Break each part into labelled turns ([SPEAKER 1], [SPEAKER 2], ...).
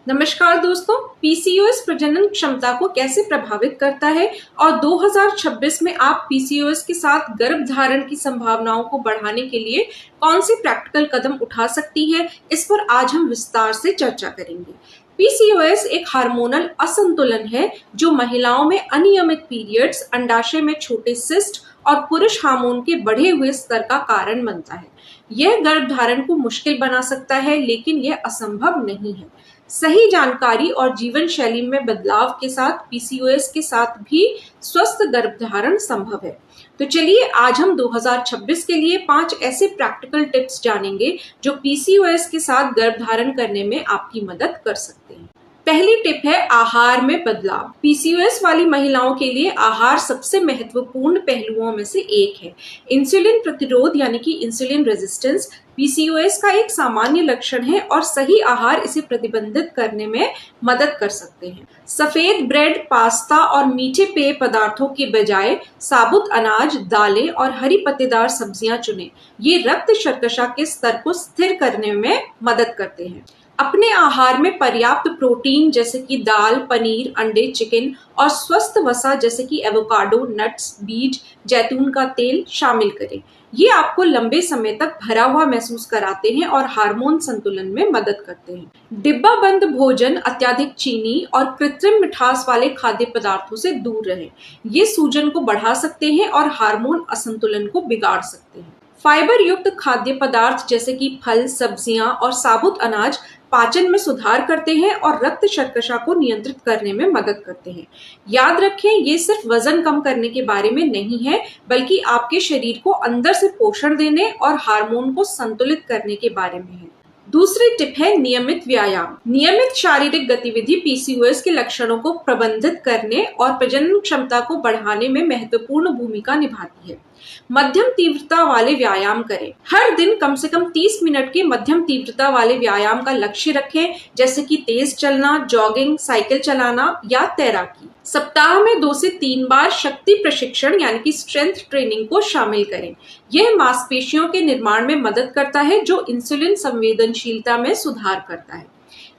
[SPEAKER 1] नमस्कार दोस्तों, पीसीओएस प्रजनन क्षमता को कैसे प्रभावित करता है और 2026 में आप पीसीओएस के साथ गर्भधारण की संभावनाओं को बढ़ाने के लिए कौन सी प्रैक्टिकल कदम उठा सकती है, इस पर आज हम विस्तार से चर्चा करेंगे। पीसीओएस एक हार्मोनल असंतुलन है जो महिलाओं में अनियमित पीरियड्स, अंडाशय में छोटे सिस्ट और पुरुष हार्मोन के बढ़े हुए स्तर का कारण बनता है। यह गर्भधारण को मुश्किल बना सकता है, लेकिन यह असंभव नहीं है। सही जानकारी और जीवन शैली में बदलाव के साथ पीसीओएस के साथ भी स्वस्थ गर्भधारण संभव है। तो चलिए आज हम 2026 के लिए 5 ऐसे प्रैक्टिकल टिप्स जानेंगे जो पीसीओएस के साथ गर्भधारण करने में आपकी मदद कर सकते हैं। पहली टिप है आहार में बदलाव। पीसीओएस वाली महिलाओं के लिए आहार सबसे महत्वपूर्ण पहलुओं में से एक है। इंसुलिन प्रतिरोध यानी कि इंसुलिन रेजिस्टेंस पीसीओएस का एक सामान्य लक्षण है और सही आहार इसे प्रतिबंधित करने में मदद कर सकते हैं। सफेद ब्रेड, पास्ता और मीठे पेय पदार्थों के बजाय साबुत अनाज, दालें और हरी पत्तेदार सब्जियां चुनें। ये रक्त शर्करा के स्तर को स्थिर करने में मदद करते हैं। अपने आहार में पर्याप्त प्रोटीन जैसे कि दाल, पनीर, अंडे, चिकन और स्वस्थ वसा जैसे कि एवोकाडो, नट्स, बीज, जैतून का तेल शामिल करें। ये आपको लंबे समय तक भरा हुआ महसूस कराते हैं और हार्मोन संतुलन में मदद करते हैं। डिब्बा बंद भोजन, अत्यधिक चीनी और कृत्रिम मिठास वाले खाद्य पदार्थों से दूर रहें। ये सूजन को बढ़ा सकते हैं और हार्मोन असंतुलन को बिगाड़ सकते हैं। फाइबर युक्त खाद्य पदार्थ जैसे कि फल, सब्जियां और साबुत अनाज पाचन में सुधार करते हैं और रक्त शर्करा को नियंत्रित करने में मदद करते हैं। याद रखें, ये सिर्फ वजन कम करने के बारे में नहीं है, बल्कि आपके शरीर को अंदर से पोषण देने और हार्मोन को संतुलित करने के बारे में है। दूसरी टिप है नियमित व्यायाम। नियमित शारीरिक गतिविधि पीसीओएस के लक्षणों को प्रबंधित करने और प्रजनन क्षमता को बढ़ाने में महत्वपूर्ण भूमिका निभाती है। मध्यम तीव्रता वाले व्यायाम करें। हर दिन कम से कम 30 मिनट के मध्यम तीव्रता वाले व्यायाम का लक्ष्य रखें, जैसे कि तेज चलना, जॉगिंग, साइकिल चलाना या तैराकी। सप्ताह में 2 से 3 बार शक्ति प्रशिक्षण यानी कि स्ट्रेंथ ट्रेनिंग को शामिल करें। यह मांसपेशियों के निर्माण में मदद करता है जो इंसुलिन संवेदनशीलता में सुधार करता है।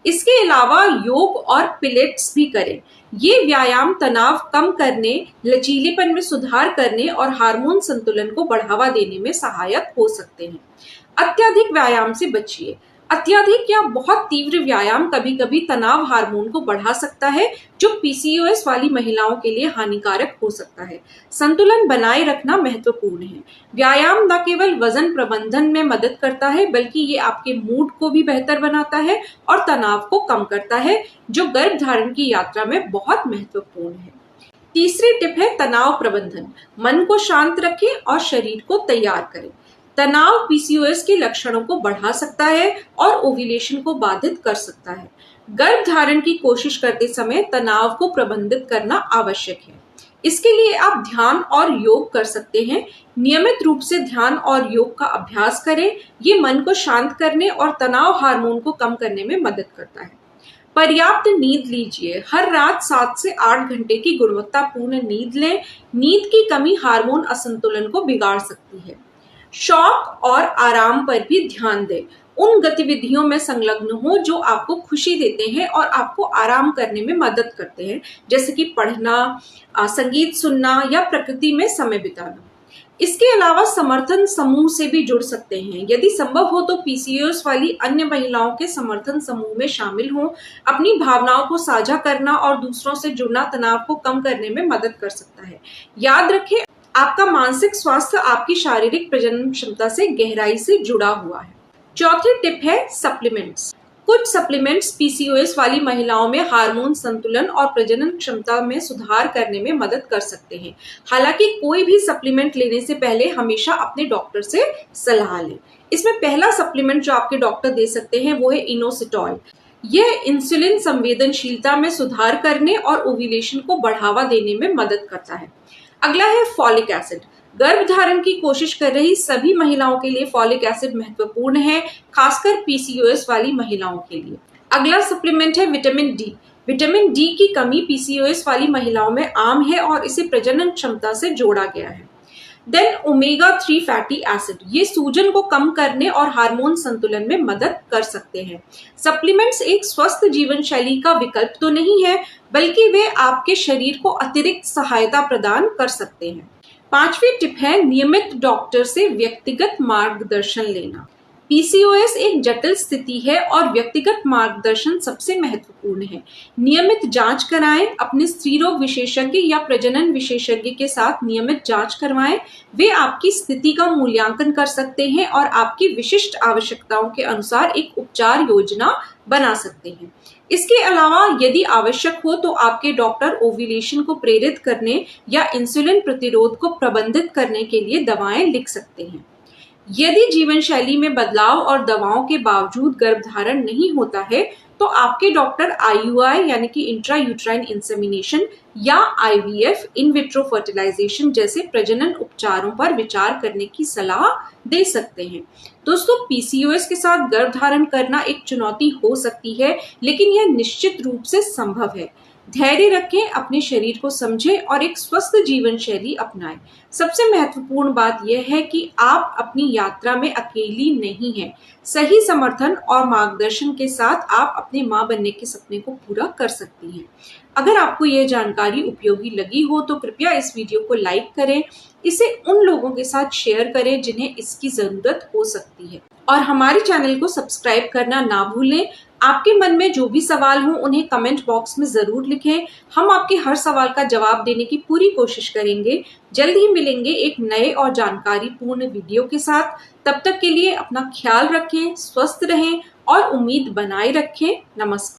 [SPEAKER 1] इसके अलावा योग और पिलेट्स भी करें। ये व्यायाम तनाव कम करने, लचीलेपन में सुधार करने और हार्मोन संतुलन को बढ़ावा देने में सहायक हो सकते हैं। अत्यधिक व्यायाम से बचिए। अत्यधिक या बहुत तीव्र व्यायाम कभी कभी तनाव हार्मोन को बढ़ा सकता है, जो पीसीओएस वाली महिलाओं के लिए हानिकारक हो सकता है। संतुलन बनाए रखना महत्वपूर्ण है। व्यायाम न केवल वजन प्रबंधन में मदद करता है, बल्कि ये आपके मूड को भी बेहतर बनाता है और तनाव को कम करता है, जो गर्भधारण की यात्रा में बहुत महत्वपूर्ण है। तीसरी टिप है तनाव प्रबंधन। मन को शांत रखें और शरीर को तैयार करें। तनाव पीसीओएस के लक्षणों को बढ़ा सकता है और ओव्यूलेशन को बाधित कर सकता है। गर्भधारण की कोशिश करते समय तनाव को प्रबंधित करना आवश्यक है। इसके लिए आप ध्यान और योग कर सकते हैं। नियमित रूप से ध्यान और योग का अभ्यास करें। ये मन को शांत करने और तनाव हार्मोन को कम करने में मदद करता है। पर्याप्त नींद लीजिए। हर रात 7 से 8 घंटे की गुणवत्तापूर्ण नींद लें। नींद की कमी हार्मोन असंतुलन को बिगाड़ सकती है। शौक और आराम पर भी ध्यान दें। उन गतिविधियों में संलग्न हो जो आपको खुशी देते हैं और आपको आराम करने में मदद करते हैं, जैसे कि पढ़ना, संगीत सुनना या प्रकृति में समय बिताना। इसके अलावा समर्थन समूह से भी जुड़ सकते हैं। यदि संभव हो तो पीसीओएस वाली अन्य महिलाओं के समर्थन समूह में शामिल हों। अपनी भावनाओं को साझा करना और दूसरों से जुड़ना तनाव को कम करने में मदद कर सकता है। याद रखें, आपका मानसिक स्वास्थ्य आपकी शारीरिक प्रजनन क्षमता से गहराई से जुड़ा हुआ है। चौथी टिप है सप्लीमेंट्स। कुछ सप्लीमेंट्स पीसीओएस वाली महिलाओं में हार्मोन संतुलन और प्रजनन क्षमता में सुधार करने में मदद कर सकते हैं। हालांकि कोई भी सप्लीमेंट लेने से पहले हमेशा अपने डॉक्टर से सलाह लें। इसमें पहला सप्लीमेंट जो आपके डॉक्टर दे सकते हैं वो है इनोसिटॉल। यह इंसुलिन संवेदनशीलता में सुधार करने और ओव्यूलेशन को बढ़ावा देने में मदद करता है। अगला है फॉलिक एसिड। गर्भधारण की कोशिश कर रही सभी महिलाओं के लिए फॉलिक एसिड महत्वपूर्ण है, खासकर पीसीओएस वाली महिलाओं के लिए। अगला सप्लीमेंट है विटामिन डी। विटामिन डी की कमी पीसीओएस वाली महिलाओं में आम है और इसे प्रजनन क्षमता से जोड़ा गया है। देन ओमेगा 3 फैटी एसिड, ये सूजन को कम करने और हार्मोन संतुलन में मदद कर सकते हैं। सप्लीमेंट्स एक स्वस्थ जीवन शैली का विकल्प तो नहीं है, बल्कि वे आपके शरीर को अतिरिक्त सहायता प्रदान कर सकते हैं। 5वीं टिप है नियमित डॉक्टर से व्यक्तिगत मार्गदर्शन लेना। पीसीओएस एक जटिल स्थिति है और व्यक्तिगत मार्गदर्शन सबसे महत्वपूर्ण है। नियमित जांच कराएं, अपने स्त्री रोग विशेषज्ञ या प्रजनन विशेषज्ञ के साथ नियमित जांच करवाएं। वे आपकी स्थिति का मूल्यांकन कर सकते हैं और आपकी विशिष्ट आवश्यकताओं के अनुसार एक उपचार योजना बना सकते हैं। इसके अलावा यदि आवश्यक हो तो आपके डॉक्टर ओव्यूलेशन को प्रेरित करने या इंसुलिन प्रतिरोध को प्रबंधित करने के लिए दवाएं लिख सकते हैं। यदि जीवन शैली में बदलाव और दवाओं के बावजूद गर्भधारण नहीं होता है, तो आपके डॉक्टर आईयूआई यानी कि इंट्रायूट्राइन इंसेमिनेशन या आईवीएफ इन विट्रो फर्टिलाइजेशन जैसे प्रजनन उपचारों पर विचार करने की सलाह दे सकते हैं। दोस्तों, पीसीओएस के साथ गर्भधारण करना एक चुनौती हो सकती है, लेकिन यह निश्चित रूप से संभव है। धैर्य रखें, अपने शरीर को समझें और एक स्वस्थ जीवन शैली अपनाएं। सबसे महत्वपूर्ण बात यह है कि आप अपनी यात्रा में अकेली नहीं हैं। सही समर्थन और मार्गदर्शन के साथ आप अपने मां बनने के सपने को पूरा कर सकती हैं। अगर आपको यह जानकारी उपयोगी लगी हो तो कृपया इस वीडियो को लाइक करें, इसे उन लोगों के साथ शेयर करें जिन्हें इसकी जरूरत हो सकती है, और हमारे चैनल को सब्सक्राइब करना ना भूलें। आपके मन में जो भी सवाल हो उन्हें कमेंट बॉक्स में जरूर लिखें। हम आपके हर सवाल का जवाब देने की पूरी कोशिश करेंगे। जल्द ही मिलेंगे एक नए और जानकारी पूर्ण वीडियो के साथ। तब तक के लिए अपना ख्याल रखें, स्वस्थ रहें और उम्मीद बनाए रखें। नमस्कार।